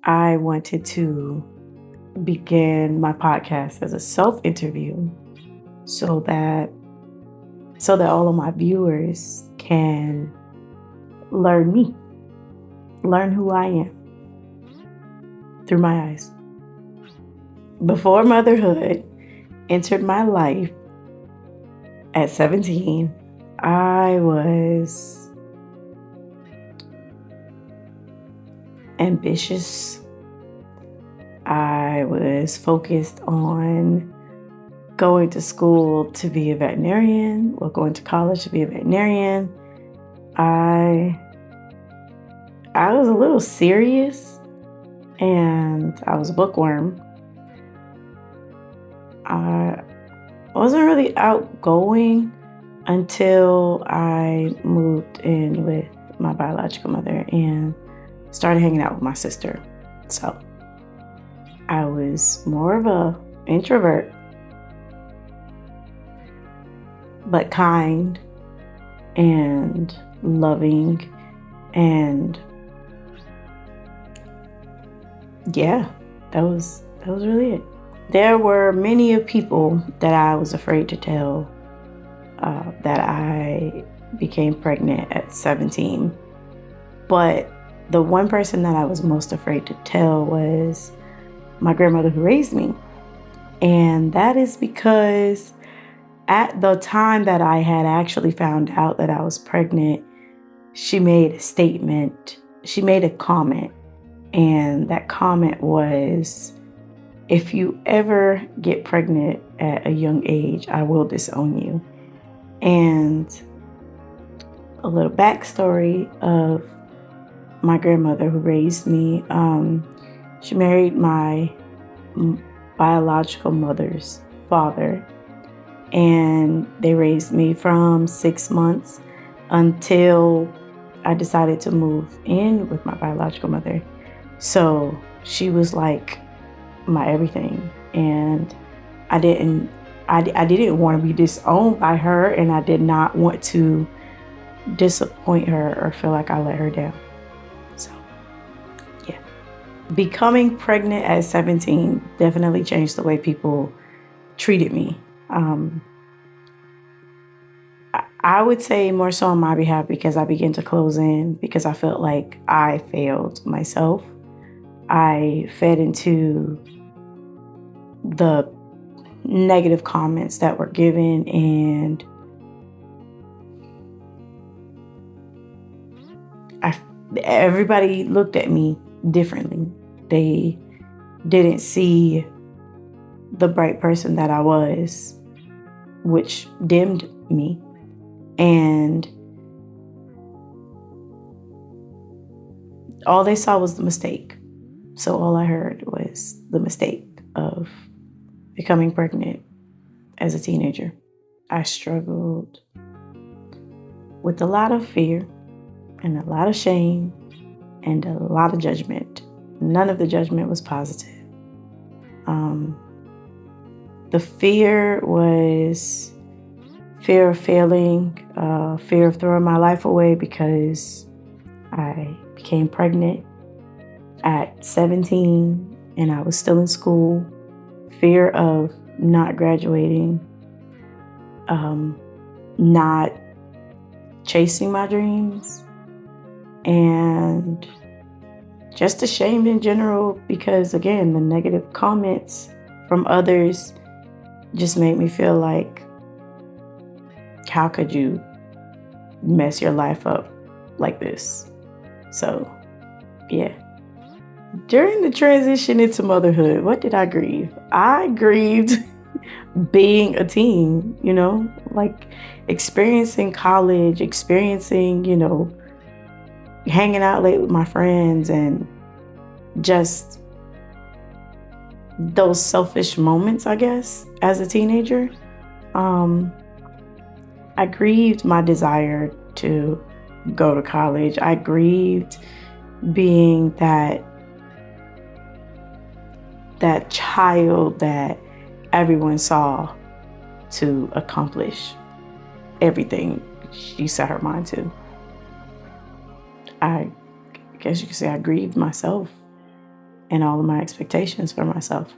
I wanted to begin my podcast as a self-interview so that all of my viewers can learn me, learn who I am through my eyes. Before motherhood entered my life at 17, I was ambitious. I was focused on going to school to be a veterinarian or going to college to be a veterinarian. I was a little serious and I was a bookworm. I wasn't really outgoing until I moved in with my biological mother and started hanging out with my sister. So I was more of a introvert, but kind and loving, and yeah, that was really it. There were many of people that I was afraid to tell that I became pregnant at 17, but the one person that I was most afraid to tell was my grandmother who raised me. And that is because at the time that I had actually found out that I was pregnant, she made a statement. She made a comment. And that comment was, if you ever get pregnant at a young age, I will disown you. And a little backstory of my grandmother who raised me, she married my biological mother's father, and they raised me from 6 months until I decided to move in with my biological mother. So she was like my everything, and I didn't want to be disowned by her, and I did not want to disappoint her or feel like I let her down. So yeah, becoming pregnant at 17 definitely changed the way people treated me. I would say more so on my behalf because I began to close in because I felt like I failed myself. I fed into the negative comments that were given, and everybody looked at me differently. They didn't see the bright person that I was, which dimmed me. And all they saw was the mistake. So all I heard was the mistake of becoming pregnant as a teenager. I struggled with a lot of fear and a lot of shame and a lot of judgment. None of the judgment was positive. The fear was fear of failing, fear of throwing my life away because I became pregnant at 17 and I was still in school, fear of not graduating, not chasing my dreams, and just ashamed in general because, again, the negative comments from others just made me feel like, how could you mess your life up like this? So, yeah. During the transition into motherhood, what did I grieve? I grieved being a teen, like experiencing college, experiencing, hanging out late with my friends, and just those selfish moments, I guess, as a teenager. I grieved my desire to go to college. I grieved being that child that everyone saw to accomplish everything she set her mind to. I guess you could say I grieved myself and all of my expectations for myself.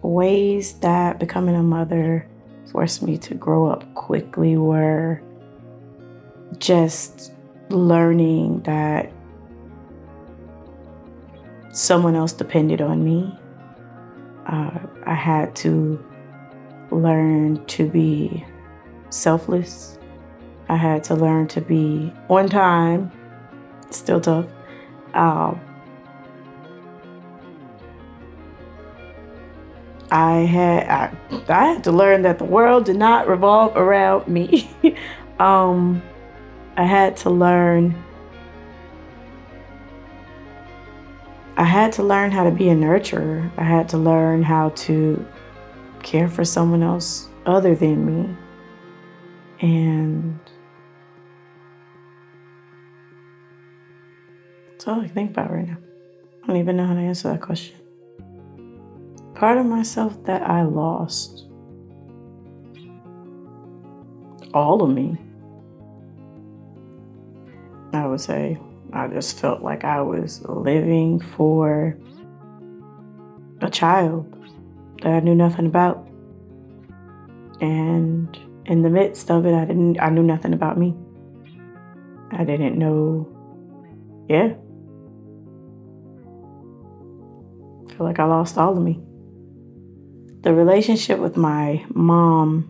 Ways that becoming a mother forced me to grow up quickly were just learning that someone else depended on me. I had to learn to be selfless. I had to learn to be on time. Still tough. I had to learn that the world did not revolve around me. I had to learn. I had to learn how to be a nurturer. I had to learn how to care for someone else other than me. And that's all I think about right now. I don't even know how to answer that question. Part of myself that I lost. All of me. I would say I just felt like I was living for a child that I knew nothing about. And in the midst of it, I knew nothing about me. I didn't know. Yeah. I feel like I lost all of me. The relationship with my mom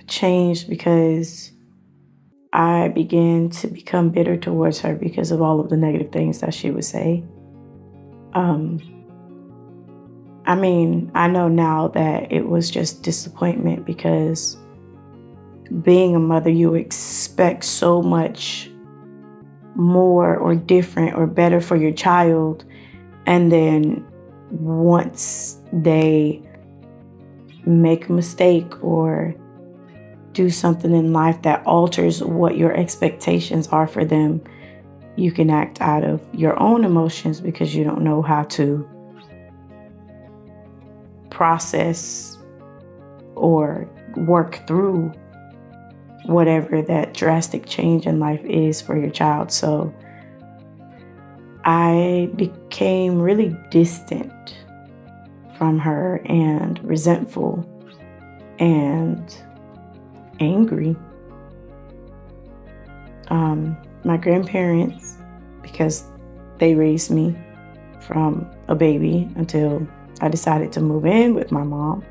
changed because I began to become bitter towards her because of all of the negative things that she would say. I know now that it was just disappointment because being a mother, you expect so much more or different or better for your child. And then once they make a mistake or do something in life that alters what your expectations are for them, you can act out of your own emotions because you don't know how to process or work through whatever that drastic change in life is for your child. So I became really distant from her and resentful and angry. My grandparents, because they raised me from a baby until I decided to move in with my mom,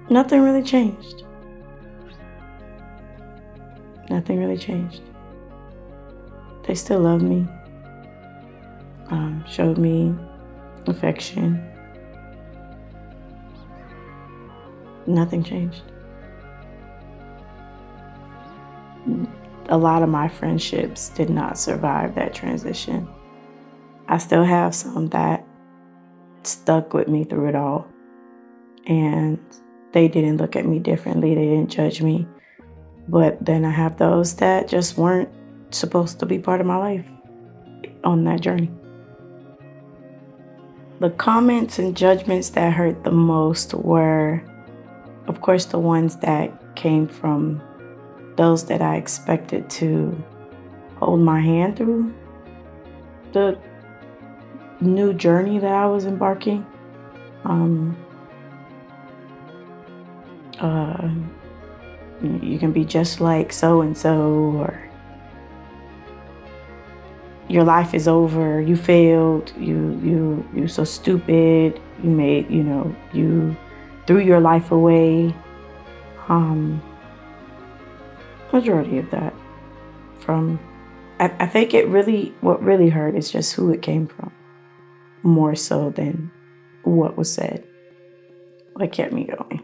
nothing really changed. Nothing really changed. They still love me, showed me affection. Nothing changed. A lot of my friendships did not survive that transition. I still have some that stuck with me through it all. And they didn't look at me differently. They didn't judge me. But then I have those that just weren't supposed to be part of my life on that journey. The comments and judgments that hurt the most were, of course, the ones that came from those that I expected to hold my hand through the new journey that I was embarking. You can be just like so-and-so, or your life is over, you failed, you're so stupid, you threw your life away. Majority of that from, I think what really hurt is just who it came from, more so than what was said. What kept me going.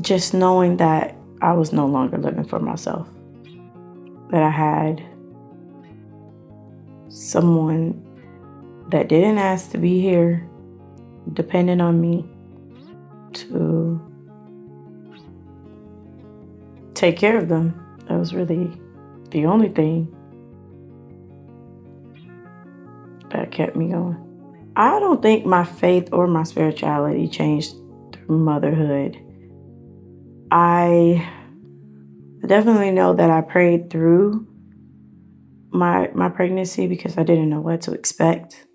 Just knowing that I was no longer living for myself. That I had someone that didn't ask to be here, depending on me to take care of them. That was really the only thing that kept me going. I don't think my faith or my spirituality changed through motherhood. I I definitely know that I prayed through my pregnancy because I didn't know what to expect.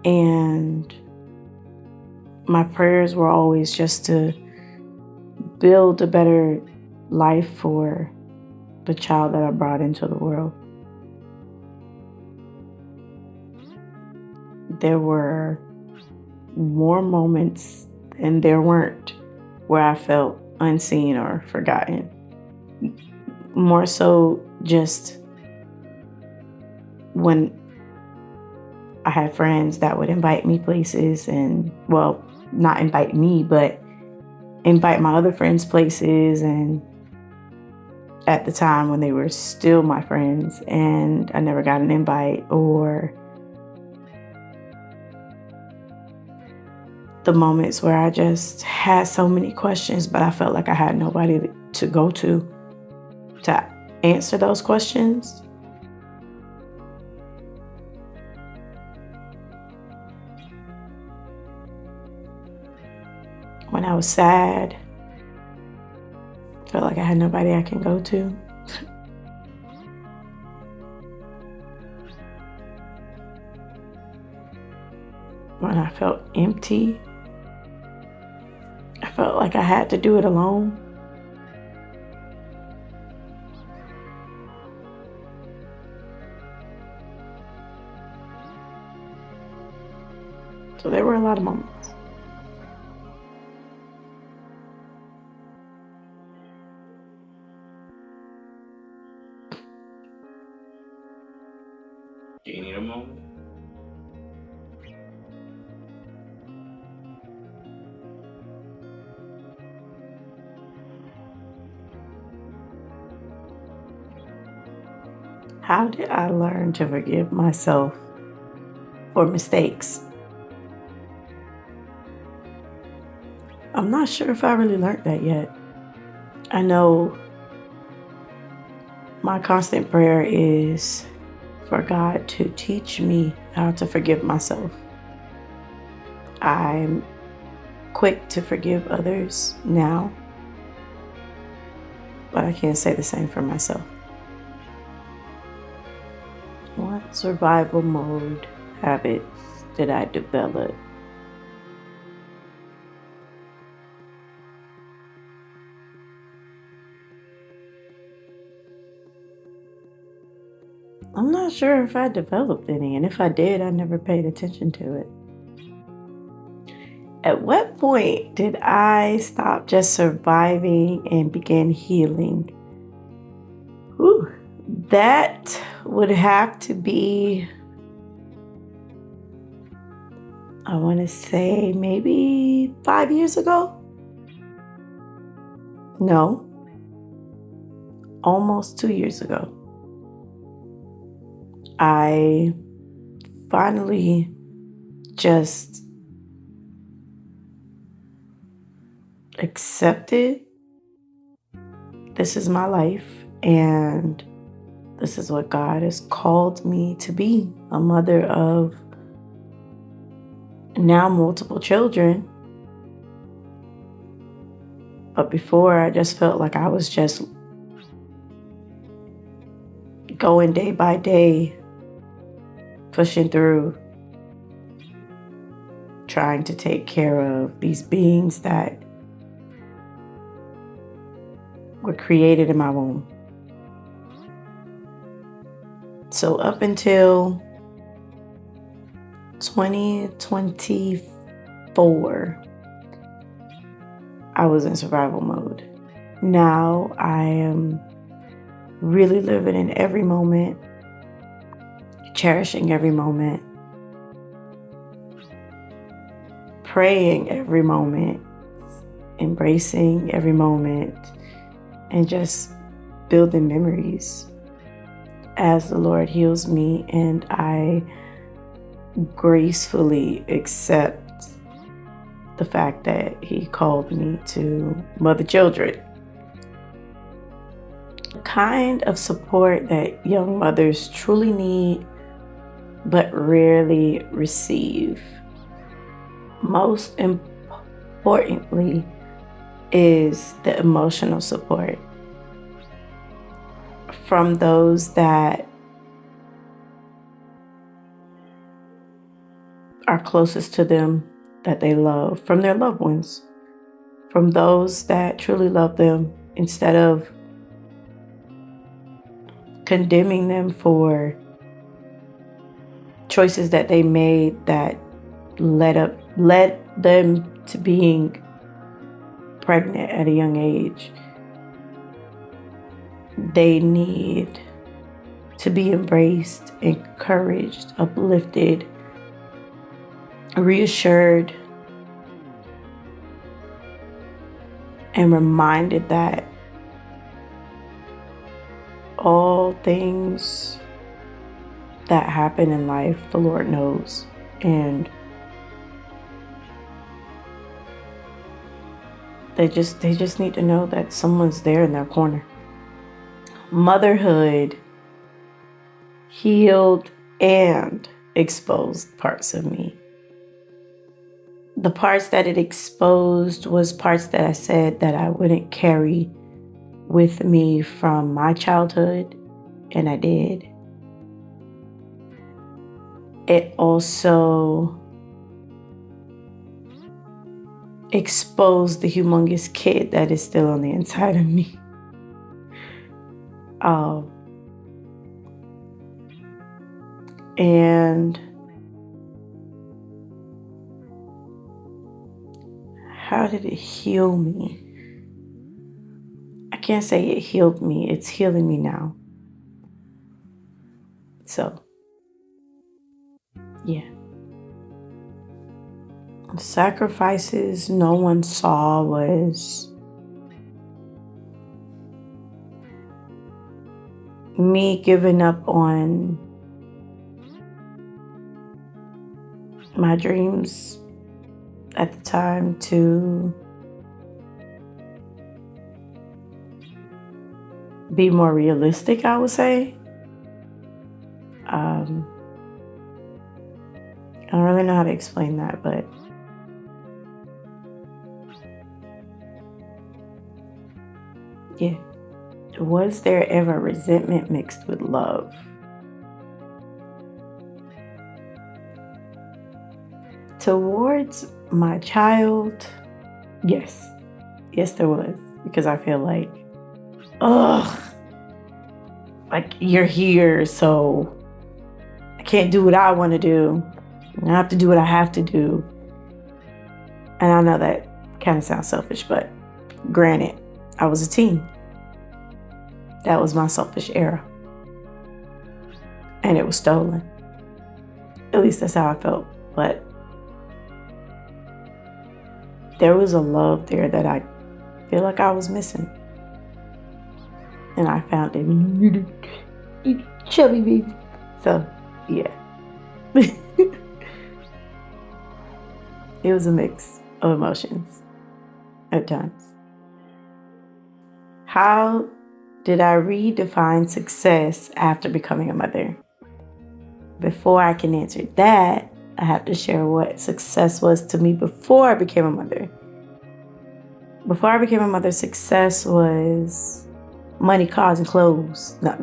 And my prayers were always just to build a better life for the child that I brought into the world. There were more moments than there weren't where I felt unseen or forgotten. More so just when I had friends that would invite me places and, well, not invite me, but invite my other friends places, and at the time when they were still my friends and I never got an invite, or the moments where I just had so many questions, but I felt like I had nobody to go to answer those questions. When I was sad, felt like I had nobody I can go to. When I felt empty, I felt like I had to do it alone. So there were a lot of moments. Do you need a moment? How did I learn to forgive myself for mistakes? I'm not sure if I really learned that yet. I know my constant prayer is for God to teach me how to forgive myself. I'm quick to forgive others now, but I can't say the same for myself. What survival mode habits did I develop? I'm not sure if I developed any, and if I did, I never paid attention to it. At what point did I stop just surviving and begin healing? Whew, that would have to be, I want to say, maybe 5 years ago. No, almost 2 years ago. I finally just accepted this is my life and this is what God has called me to be, a mother of now multiple children. But before, I just felt like I was just going day by day, pushing through, trying to take care of these beings that were created in my womb. So up until 2024, I was in survival mode. Now I am really living in every moment, cherishing every moment, praying every moment, embracing every moment, and just building memories as the Lord heals me and I gracefully accept the fact that He called me to mother children. The kind of support that young mothers truly need but rarely receive. Most importantly is the emotional support. from those that are closest to them, that they love, from their loved ones, from those that truly love them, instead of condemning them for choices that they made that led them to being pregnant at a young age. They need to be embraced, encouraged, uplifted, reassured, and reminded that all things that happen in life, the Lord knows. And they just need to know that someone's there in their corner. Motherhood healed and exposed parts of me. The parts that it exposed was parts that I said that I wouldn't carry with me from my childhood, and I did. It also exposed the humongous kid that is still on the inside of me. And how did it heal me? I can't say it healed me. It's healing me now. So, yeah. The sacrifices no one saw was me giving up on my dreams at the time to be more realistic, I would say. I don't really know how to explain that, but yeah. Was there ever resentment mixed with love? Towards my child, yes. Yes, there was. Because I feel like, like you're here, so I can't do what I want to do. I have to do what I have to do. And I know that kind of sounds selfish, but granted, I was a teen. That was my selfish era. And it was stolen. At least that's how I felt. But there was a love there that I feel like I was missing. And I found it in you chubby baby. So, yeah. It was a mix of emotions at times. How did I redefine success after becoming a mother? Before I can answer that, I have to share what success was to me before I became a mother. Before I became a mother, success was money, cars, and clothes. No,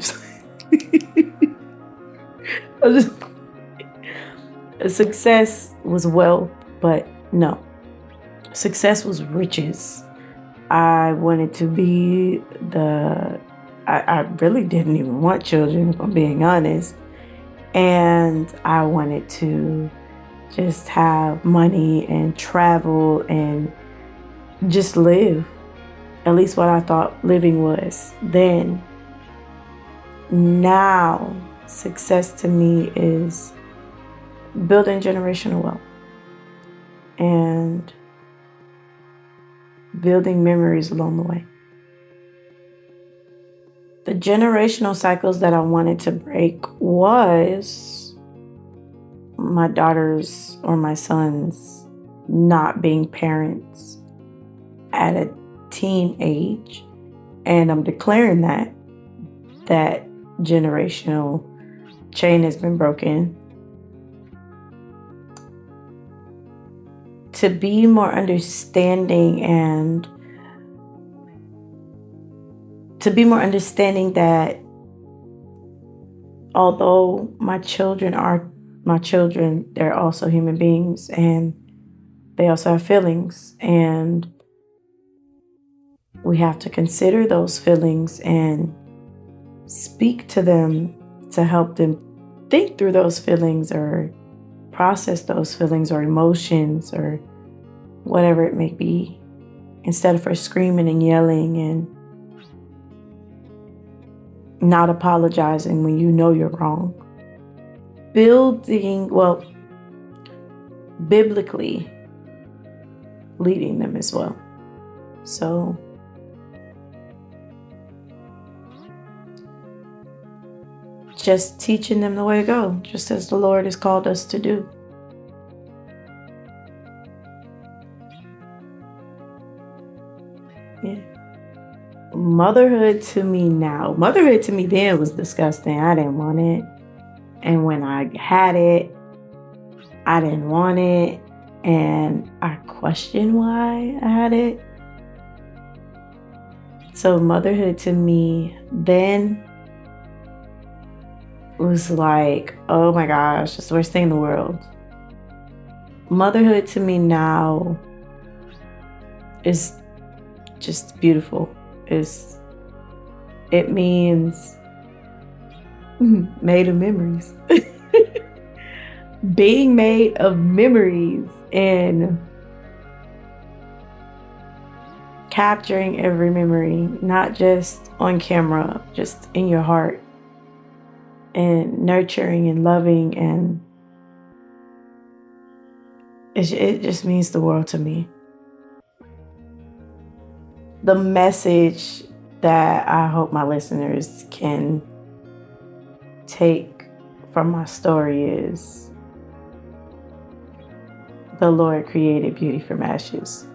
success was wealth, but no. Success was riches. I wanted to be I really didn't even want children, if I'm being honest. And I wanted to just have money and travel and just live. At least what I thought living was then. Now, success to me is building generational wealth and building memories along the way. The generational cycles that I wanted to break was my daughters or my sons not being parents at a teen age. And I'm declaring that generational chain has been broken. To be more understanding and to be more understanding that although my children are my children, they're also human beings and they also have feelings. And we have to consider those feelings and speak to them to help them think through those feelings or process those feelings or emotions or whatever it may be, instead of for screaming and yelling and not apologizing when you know you're wrong. Biblically leading them as well. So just teaching them the way to go, just as the Lord has called us to do. Yeah. Motherhood to me then was disgusting. I didn't want it. And when I had it, I didn't want it. And I questioned why I had it. So motherhood to me then was like, oh my gosh, it's the worst thing in the world. Motherhood to me now is just beautiful. It means made of memories. Being made of memories and capturing every memory, not just on camera, just in your heart, and nurturing and loving, and it just means the world to me. The message that I hope my listeners can take from my story is the Lord created beauty from ashes.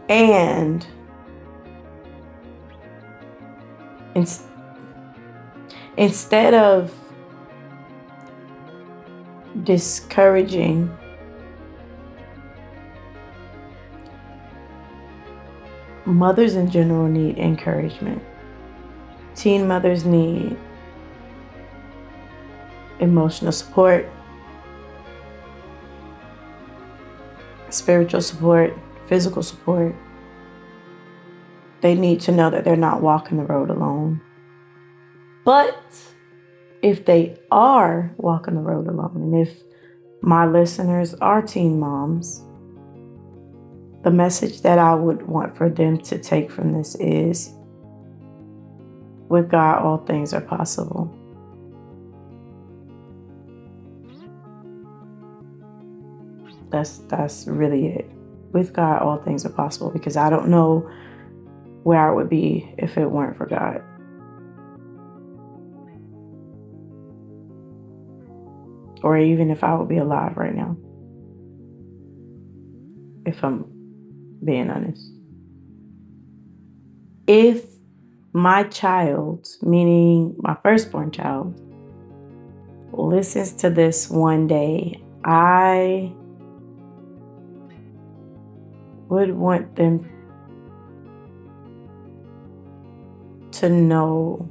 And instead of discouraging, mothers in general need encouragement. Teen mothers need emotional support, spiritual support, physical support. They need to know that they're not walking the road alone. But if they are walking the road alone, and if my listeners are teen moms, the message that I would want for them to take from this is, with God, all things are possible. That's really it. With God, all things are possible, because I don't know where I would be if it weren't for God. Or even if I would be alive right now, if I'm being honest. If my child, meaning my firstborn child, listens to this one day, I would want them to know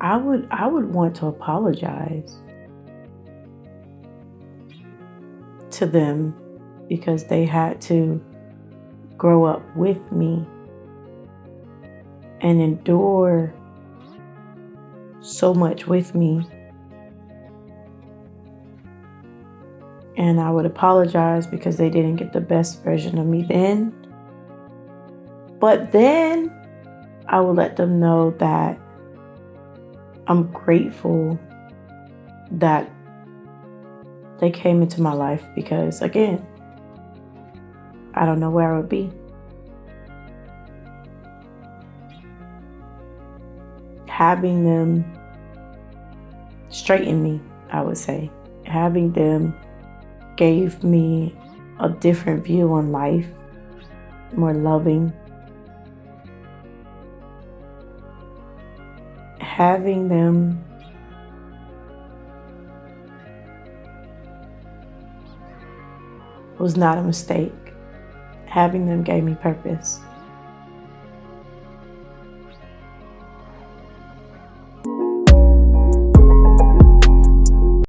I would want to apologize to them, because they had to grow up with me and endure so much with me. And I would apologize because they didn't get the best version of me then. But then I would let them know that I'm grateful that they came into my life, because, again, I don't know where I would be. Having them straighten me, I would say. Having them gave me a different view on life, more loving. Having them was not a mistake. having them gave me purpose.